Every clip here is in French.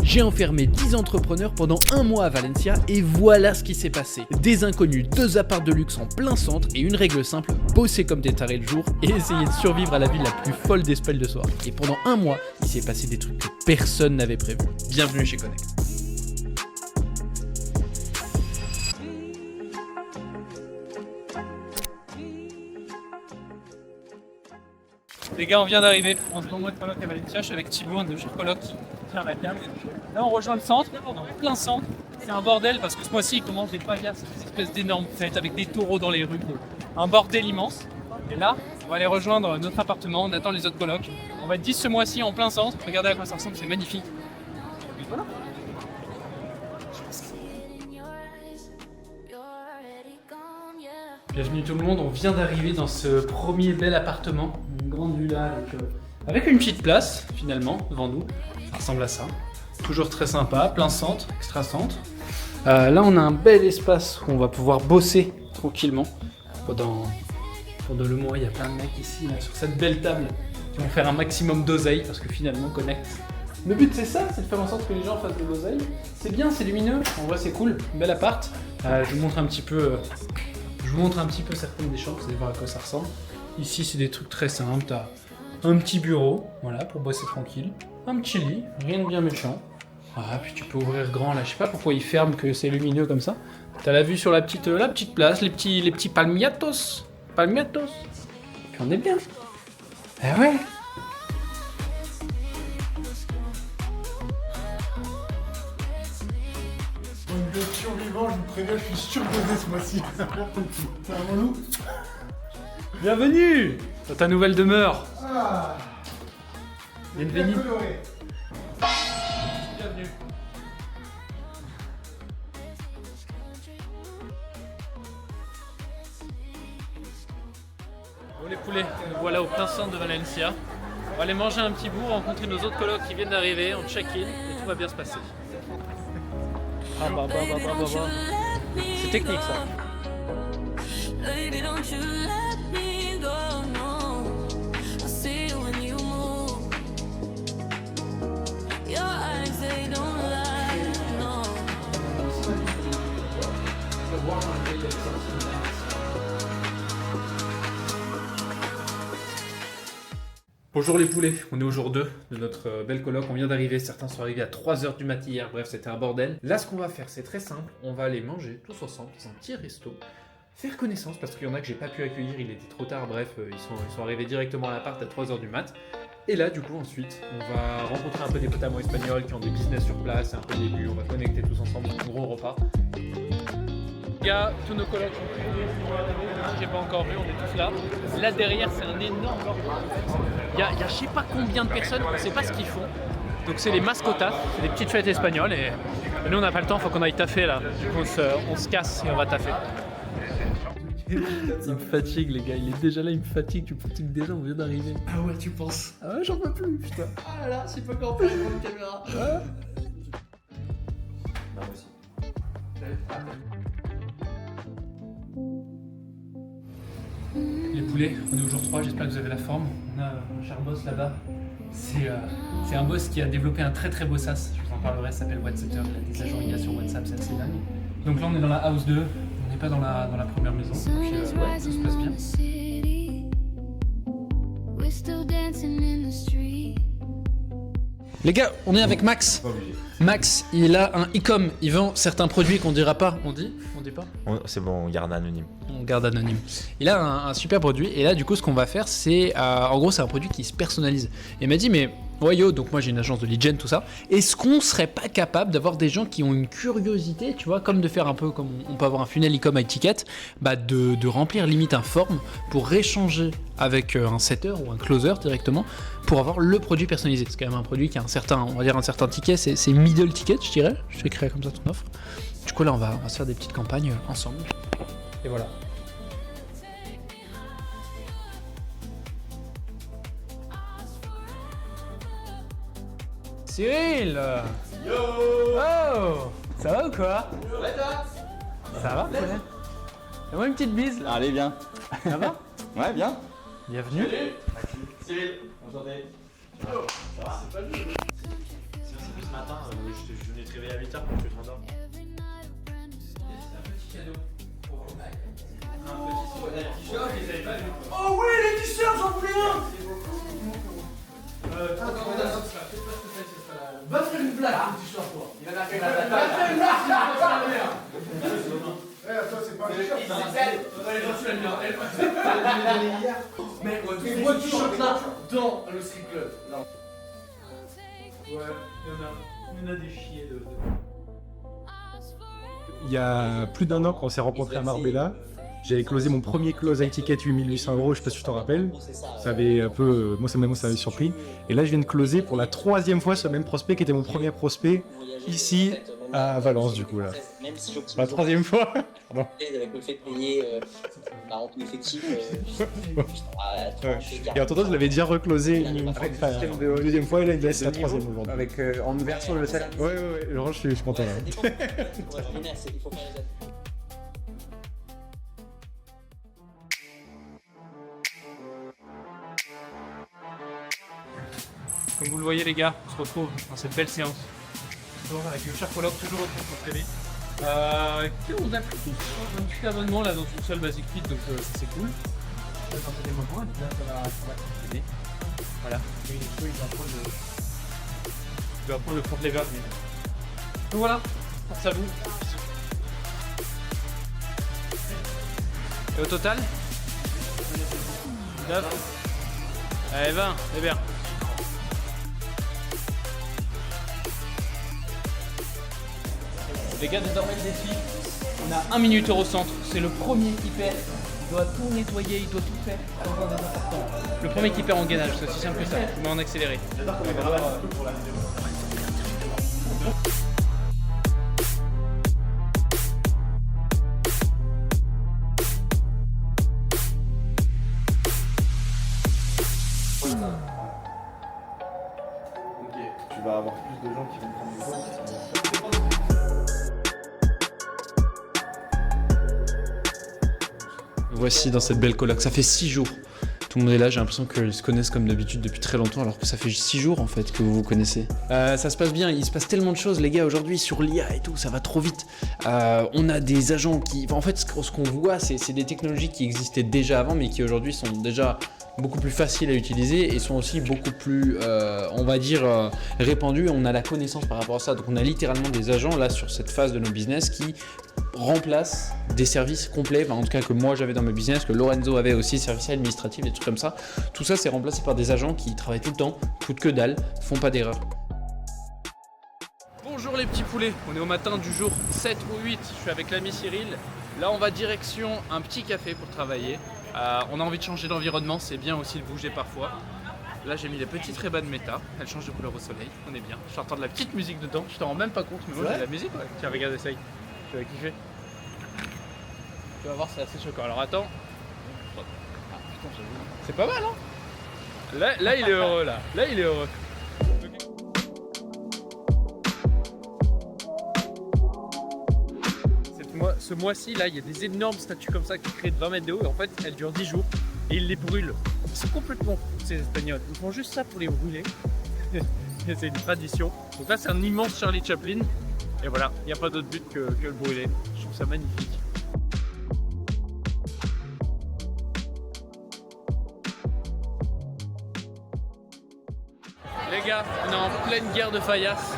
J'ai enfermé 10 entrepreneurs pendant un mois à Valencia et voilà ce qui s'est passé. Des inconnus, 2 apparts de luxe en plein centre et une règle simple, bosser comme des tarés le jour et essayer de survivre à la ville la plus folle d'Espelle de soir. Et pendant un mois, il s'est passé des trucs que personne n'avait prévu. Bienvenue chez Connect. Les gars, on vient d'arriver. On se mois de coloc à Valencia. Je suis avec Thibaut, un de chez coloc qui tient la cam. Là, on rejoint le centre, on est en plein centre. C'est un bordel parce que ce mois-ci, il commence des paillasses, cette espèce d'énormes fêtes avec des taureaux dans les rues. Un bordel immense. Et là, on va aller rejoindre notre appartement. On attend les autres colocs. On va être 10 ce mois-ci en plein centre. Regardez à quoi ça ressemble, c'est magnifique. Et voilà. Bienvenue tout le monde, on vient d'arriver dans ce premier bel appartement, une grande villa avec une petite place finalement devant nous, ça ressemble à ça, toujours très sympa, plein centre, extra centre. Là on a un bel espace où on va pouvoir bosser tranquillement pendant le mois. Il y a plein de mecs ici là, sur cette belle table qui vont faire un maximum d'oseille parce que finalement Connect. Le but c'est ça, c'est de faire en sorte que les gens fassent de l'oseille. C'est bien, c'est lumineux, en vrai c'est cool, bel appart. Je vous montre un petit peu certaines des chambres, vous allez voir à quoi ça ressemble. Ici, c'est des trucs très simples. T'as un petit bureau, voilà, pour bosser tranquille. Un petit lit, rien de bien méchant. Ah, puis tu peux ouvrir grand là. Je sais pas pourquoi il ferme, que c'est lumineux comme ça. T'as la vue sur la petite place, les petits palmiatos. Palmiatos. Puis on est bien. Eh ouais. De survivant, je vous préviens, je suis surdosé ce mois-ci. C'est un relou. Bienvenue dans ta nouvelle demeure. Ah, Bienvenue. bien coloré. Bienvenue. Bon les poulets, nous voilà au plein centre de Valencia. On va aller manger un petit bout, rencontrer nos autres colocs qui viennent d'arriver, on check-in et tout va bien se passer. Ah bah. C'est technique ça. Lady, don't you let me go, no. I see you when you move. Your eyes, they don't lie, no. Bonjour les poulets, on est au jour 2 de notre belle coloc, on vient d'arriver, certains sont arrivés à 3h du matin hier, bref c'était un bordel. Là ce qu'on va faire c'est très simple, on va aller manger tous ensemble dans un petit resto, faire connaissance parce qu'il y en a que j'ai pas pu accueillir, il était trop tard, bref ils sont arrivés directement à l'appart à 3h du mat. Et là du coup ensuite on va rencontrer un peu des potes à moi espagnols qui ont des business sur place, c'est un peu le début, on va connecter tous ensemble, un gros repas. Les gars, tous nos colocs sont arrivés, j'ai pas encore vu, on est tous là. Là derrière c'est un énorme bordel. Il y a je sais pas combien de personnes, on sait pas ce qu'ils font. Donc c'est les mascotas, c'est des petites fêtes espagnoles et nous on n'a pas le temps, faut qu'on aille taffer là. Du coup on se casse et on va taffer. Il me fatigue les gars, il est déjà là, il me fatigue, tu me fatigues déjà, on vient d'arriver. Ah ouais, tu penses? Ah ouais, j'en peux plus putain. Ah là, c'est pas encore pour une caméra. Ouais. Les poulets, on est au jour 3, j'espère que vous avez la forme. On a un cher boss là-bas. C'est un boss qui a développé un très très beau SaaS. Je vous en parlerai, ça s'appelle WhatsApp. Il a des agents IA sur WhatsApp, c'est assez dingue. Donc là on est dans la house 2, on n'est pas dans la première maison. Donc ouais, ça se passe bien. We're still dancing in the street. Les gars, on est avec Max. Max, il a un e-com, il vend certains produits qu'on dira pas. On dit pas. C'est bon, on garde anonyme. On garde anonyme. Il a un super produit et là du coup ce qu'on va faire c'est en gros c'est un produit qui se personnalise. Et il m'a dit mais ouais yo, donc moi j'ai une agence de lead gen tout ça, est-ce qu'on serait pas capable d'avoir des gens qui ont une curiosité, tu vois, comme de faire un peu comme on peut avoir un funnel e-com à étiquette, bah de remplir limite un form pour échanger avec un setter ou un closer directement pour avoir le produit personnalisé. C'est quand même un produit qui a un certain ticket, c'est middle ticket je dirais, je vais créer comme ça ton offre. Du coup là on va se faire des petites campagnes ensemble. Et voilà. Cyril! Yo! Oh! Ça va ou quoi? Ouais, toi? Ça va, poulet? Fais-moi une petite bise. Allez, viens. Ça va? Ouais, viens. Bienvenue. Cyril, enchanté. Ça va? C'est pas lui. matin, je venais te réveiller à 8h pour que tu te rendormes. C'est un petit cadeau pour Mike. Un petit t-shirt, ils avaient pas vu. Oh oui, les t-shirts, j'en voulais un. Va faire une blague, le t-shirt, toi. Il en a fait une blague. Va faire une blague, c'est pas la merde. Eh, toi, c'est pas un t-shirt. Mais tu vois le t-shirt là dans le strip club. Non. Ouais, il y en a des chiés de. Il y a plus d'1 an, quand on s'est rencontrés à Marbella, j'avais closé mon premier close high ticket 8800 €, je sais pas si tu t'en rappelles. Ça avait un peu, moi ça m'avait surpris. Et là je viens de closer pour la 3e fois ce même prospect qui était mon premier prospect ici à Valence du coup là. La 3e fois. Pardon. Avec le fait de payer en tout effectif. Ouais. Et en tout cas je l'avais déjà reclosé une fois, enfin, la 2e fois et là il me laisse la 3e aujourd'hui. Avec en version le salaire. Ouais, genre, je suis content là. Il faut faire les Comme vous le voyez les gars, on se retrouve dans cette belle séance. Toujours avec le cher colloque, toujours au pour TV. On a pris un petit abonnement là dans une seule Basic Fit, donc ça c'est cool. On va tenter des moments et puis là ça va continuer. Voilà, il doit apprendre le front lever. Donc voilà, force à vous. Et au total 9. Allez 20, c'est bien. Les gars, désormais le défi, on a 1 minute au centre, c'est le premier qui perd, il doit tout nettoyer, il doit tout faire dans un des importants. Le premier qui perd en gainage, c'est aussi simple que ça, je mets en accéléré. Tu vas avoir plus de gens qui vont prendre des photos. Voici dans cette belle coloc, ça fait 6 jours. Tout le monde est là, j'ai l'impression qu'ils se connaissent comme d'habitude depuis très longtemps, alors que ça fait 6 jours en fait que vous vous connaissez. Ça se passe bien, il se passe tellement de choses les gars aujourd'hui sur l'IA et tout, ça va trop vite. On a des agents qui... En fait, ce qu'on voit, c'est des technologies qui existaient déjà avant, mais qui aujourd'hui sont déjà beaucoup plus faciles à utiliser et sont aussi beaucoup plus, on va dire, répandues. On a la connaissance par rapport à ça, donc on a littéralement des agents là sur cette phase de nos business qui remplacent des services complets, enfin, en tout cas que moi j'avais dans mes business, que Lorenzo avait aussi, services administratifs, des trucs comme ça. Tout ça c'est remplacé par des agents qui travaillent tout le temps, coûtent que dalle, font pas d'erreur. Bonjour les petits poulets, on est au matin du jour 7 ou 8, je suis avec l'ami Cyril. Là on va direction un petit café pour travailler. On a envie de changer d'environnement, c'est bien aussi de bouger parfois. Là j'ai mis les petites Ray-Ban Meta, elles changent de couleur au soleil, on est bien. J'entends de la petite musique dedans, je t'en rends même pas compte, mais moi j'ai de la musique. Ouais. Tiens regarde, essaye, tu vas kiffer. Tu vas voir, c'est assez choquant. Alors attends. Ah putain, j'avoue. C'est pas mal hein. Là il est heureux là, il est heureux. Ce mois-ci, là, il y a des énormes statues comme ça qui créent de 20 mètres de haut et en fait, elles durent 10 jours et ils les brûlent. C'est complètement fou, ces Espagnols. Ils font juste ça pour les brûler. C'est une tradition. Donc là, c'est un immense Charlie Chaplin. Et voilà, il n'y a pas d'autre but que le brûler. Je trouve ça magnifique. Les gars, on est en pleine guerre de faillasse.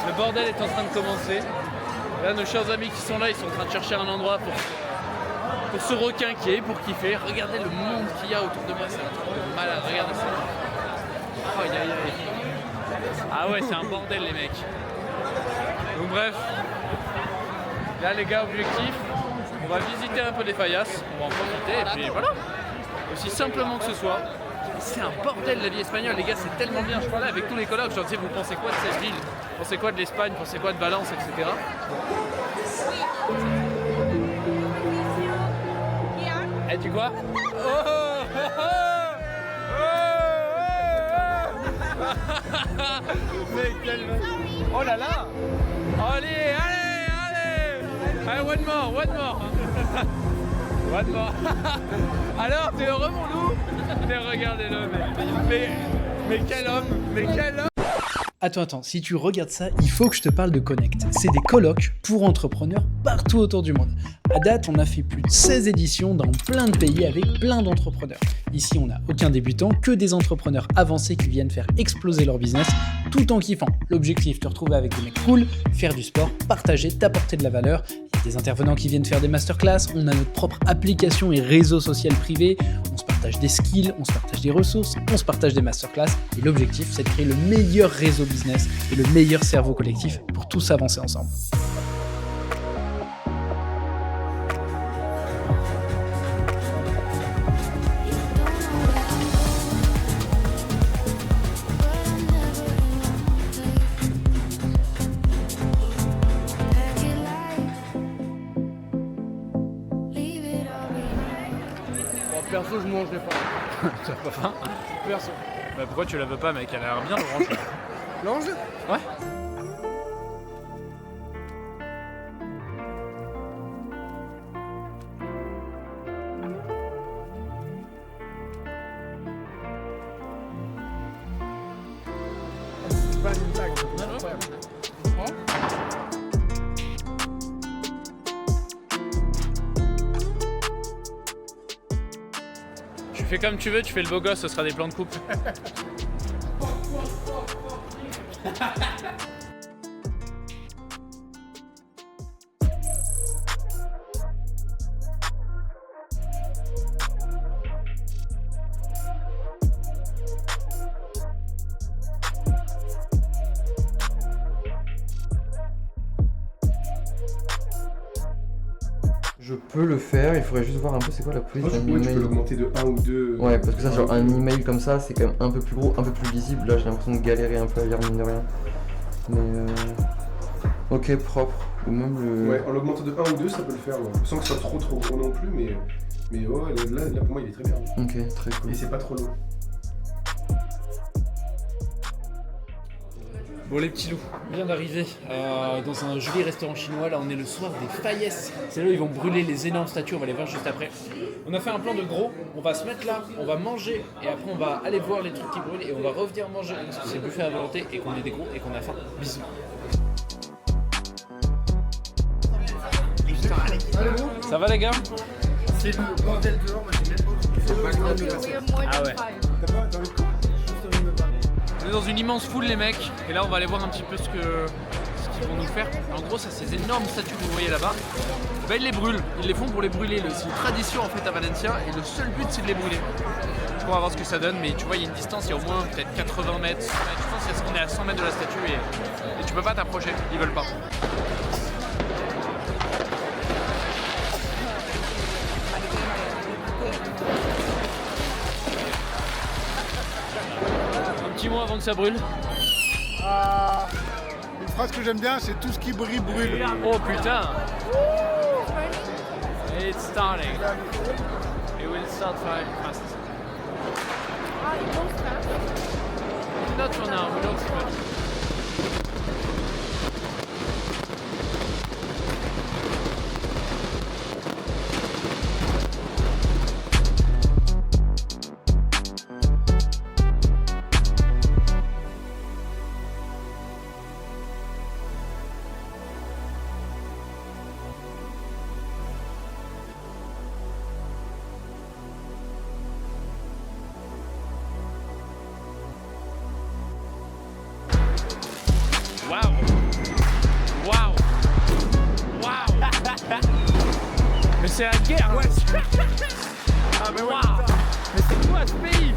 Le bordel est en train de commencer. Là, nos chers amis qui sont là, ils sont en train de chercher un endroit pour se requinquer, pour kiffer. Regardez le monde qu'il y a autour de moi, c'est un truc de malade. Regardez ça. Oh, aïe, aïe, aïe. Ah ouais, c'est un bordel les mecs. Donc bref, là les gars, objectif, on va visiter un peu les faillasses, on va en profiter et puis voilà. Aussi simplement que ce soit. C'est un bordel la vie espagnole, les gars, c'est tellement bien. Je parlais avec tous les collègues, je leur disais, vous pensez quoi de cette ville? Vous pensez quoi de l'Espagne? Vous pensez quoi de Valence, etc. Et tu quoi? Mais quel... Oh là là! Allez, one more! One more. Alors, t'es heureux mon loup? Mais regardez-le, mais quel homme! Attends, si tu regardes ça, il faut que je te parle de Connect. C'est des colloques pour entrepreneurs partout autour du monde. À date, on a fait plus de 16 éditions dans plein de pays avec plein d'entrepreneurs. Ici, on n'a aucun débutant, que des entrepreneurs avancés qui viennent faire exploser leur business tout en kiffant. L'objectif, te retrouver avec des mecs cool, faire du sport, partager, t'apporter de la valeur. Il y a des intervenants qui viennent faire des masterclass, on a notre propre application et réseau social privé, on se partage des skills, on se partage des ressources, on se partage des masterclass. Et l'objectif, c'est de créer le meilleur réseau business et le meilleur cerveau collectif pour tous avancer ensemble. Perso, je mangerai pas. T'as pas faim? Perso. Bah pourquoi tu la veux pas, mec? Elle a l'air bien l'orange. L'ange? Ouais. C'est pas une blague, c'est incroyable. Tu fais comme tu veux, tu fais le beau gosse, ce sera des plans de coupe. Je peux le faire, il faudrait juste voir un peu c'est quoi la police d'un Tu peux email. l'augmenter de 1 ou 2. Ouais, parce que ça, genre un email comme ça, c'est quand même un peu plus gros, un peu plus visible. Là, j'ai l'impression de galérer un peu à lire, mine de rien. Mais ok, propre. Ou même le. Ouais, en l'augmentant de 1 ou 2, ça peut le faire, ouais. Sans que ce soit trop gros non plus, mais ouais, là pour moi, il est très bien. Ok, très cool. Et c'est pas trop long. Bon les petits loups, on vient d'arriver dans un joli restaurant chinois. Là on est le soir des Faïès. C'est là où ils vont brûler les énormes statues, on va les voir juste après. On a fait un plan de gros, on va se mettre là, on va manger et après on va aller voir les trucs qui brûlent et on va revenir manger parce que c'est buffet à volonté et qu'on est des gros et qu'on a faim. Bisous. Ça va les gars? C'est le bordel dehors, moi j'ai même pas. Ah ouais. On est dans une immense foule les mecs et là on va aller voir un petit peu ce qu'ils vont nous faire. En gros ça ces énormes statues que vous voyez là-bas, bah, ils les brûlent, ils les font pour les brûler. C'est une tradition en fait à Valencia et le seul but c'est de les brûler. On va voir ce que ça donne mais tu vois il y a une distance, il y a au moins peut-être 80 mètres, 100 mètres. Je pense qu'on est à 100 mètres de la statue et tu peux pas t'approcher, ils veulent pas. Un petit mot avant que ça brûle. Une phrase que j'aime bien, c'est tout ce qui brille brûle. Oh putain! It's starting. It will start fast. Not for now, we don't see much. Waouh! Waouh! Waouh! Mais c'est la guerre! Ouais. Ah mais waouh! Mais c'est quoi ce pays?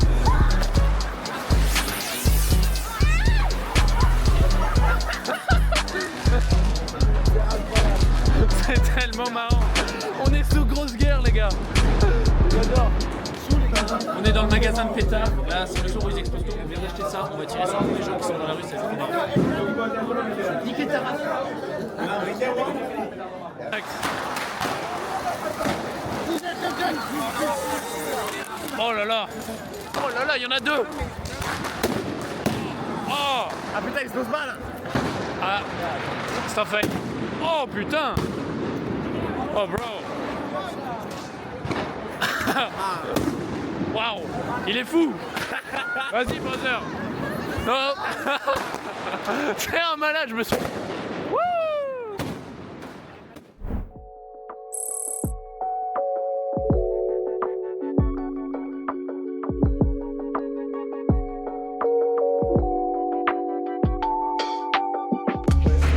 C'est tellement marrant! On est sous grosse guerre les gars! J'adore! On est dans le magasin de pétard, là c'est le jour où ils explosent tout, on vient d'acheter ça, on va tirer ça pour les gens qui sont dans la rue, c'est le niquer ta race. Oh là là! Oh là là, il y en a deux! Oh! Ah putain, il se pose mal. Ah! Ça fait! Oh putain! Oh bro! Waouh! Il est fou! Vas-y, brother! Non! C'est un malade, je me suis...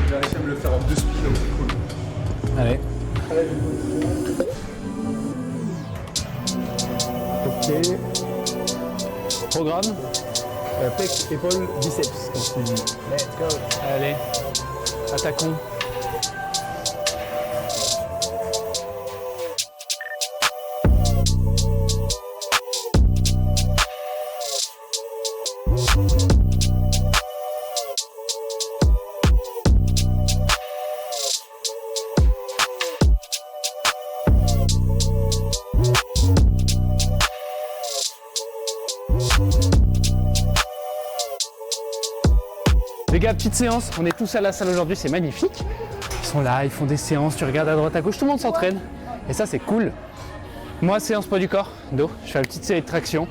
J'ai réussi à me le faire en 2 speeds, donc c'est cool. Allez. Ok. Programme. Pec, épaule, biceps. Comme tu dis. Let's go. Allez. Attaquons. Les gars, petite séance, on est tous à la salle aujourd'hui, c'est magnifique. Ils sont là, ils font des séances, tu regardes à droite à gauche, tout le monde s'entraîne. Et ça c'est cool. Moi, séance poids du corps, dos, je fais une petite série de tractions.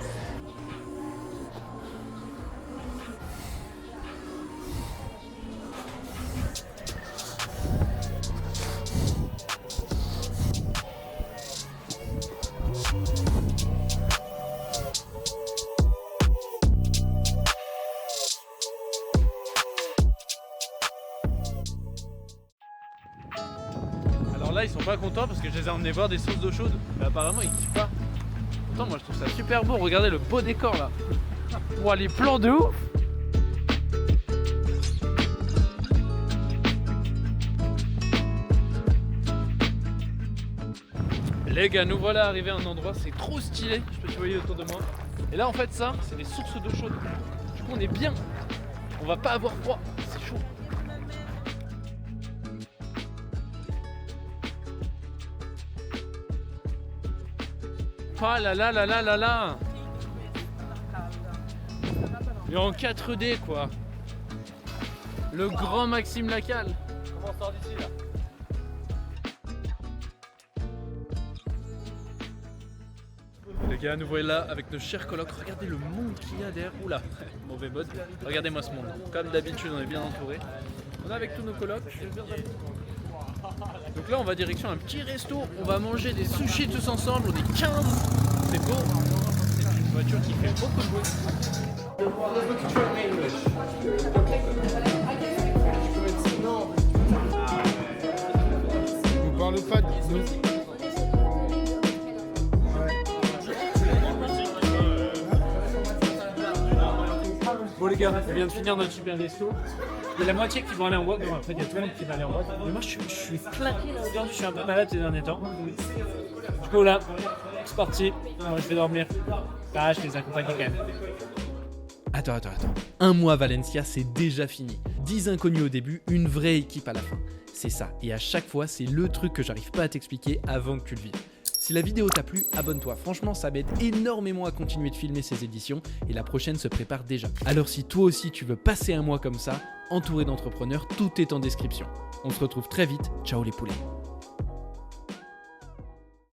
Alors là, ils sont pas contents parce que je les ai emmenés voir des sauces d'eau chaude. Mais apparemment, ils kiffent pas. Pourtant, moi, je trouve ça super beau. Regardez le beau décor là. Ouah, les plans de ouf. Les gars, nous voilà arrivés à un endroit, c'est trop stylé. Je sais pas si vous voyez autour de moi. Et là, en fait, ça, c'est des sources d'eau chaude. Du coup, on est bien. On va pas avoir froid. C'est chaud. Oh là là là là là là. Et en 4D quoi. Le grand Maxime Lacal. Comment on sort d'ici là? Les gars, nous voilà là avec nos chers colocs. Regardez le monde qu'il y a derrière. Oula, mauvais mode. Regardez-moi ce monde. Comme d'habitude, on est bien entouré. On est avec tous nos colocs. Donc là, on va direction un petit resto. On va manger des sushis tous ensemble. On est 15. C'est beau. C'est une voiture qui fait beaucoup de bruit. Vous parlez pas de nous. Bon les gars, on vient de finir notre super resto. Il y a la moitié qui vont aller en boîte. Non, en fait, il y a tout le monde qui va aller en boîte. Mais moi, je suis claqué là aujourd'hui. Je suis un peu malade ces derniers temps. Du coup, là, c'est parti. Je vais dormir. Ah, je les accompagne quand même. Attends. Un mois à Valencia, c'est déjà fini. 10 inconnus au début, une vraie équipe à la fin. C'est ça. Et à chaque fois, c'est le truc que j'arrive pas à t'expliquer avant que tu le vives. Si la vidéo t'a plu, abonne-toi. Franchement, ça m'aide énormément à continuer de filmer ces éditions et la prochaine se prépare déjà. Alors si toi aussi tu veux passer un mois comme ça, entouré d'entrepreneurs, tout est en description. On se retrouve très vite. Ciao les poulets.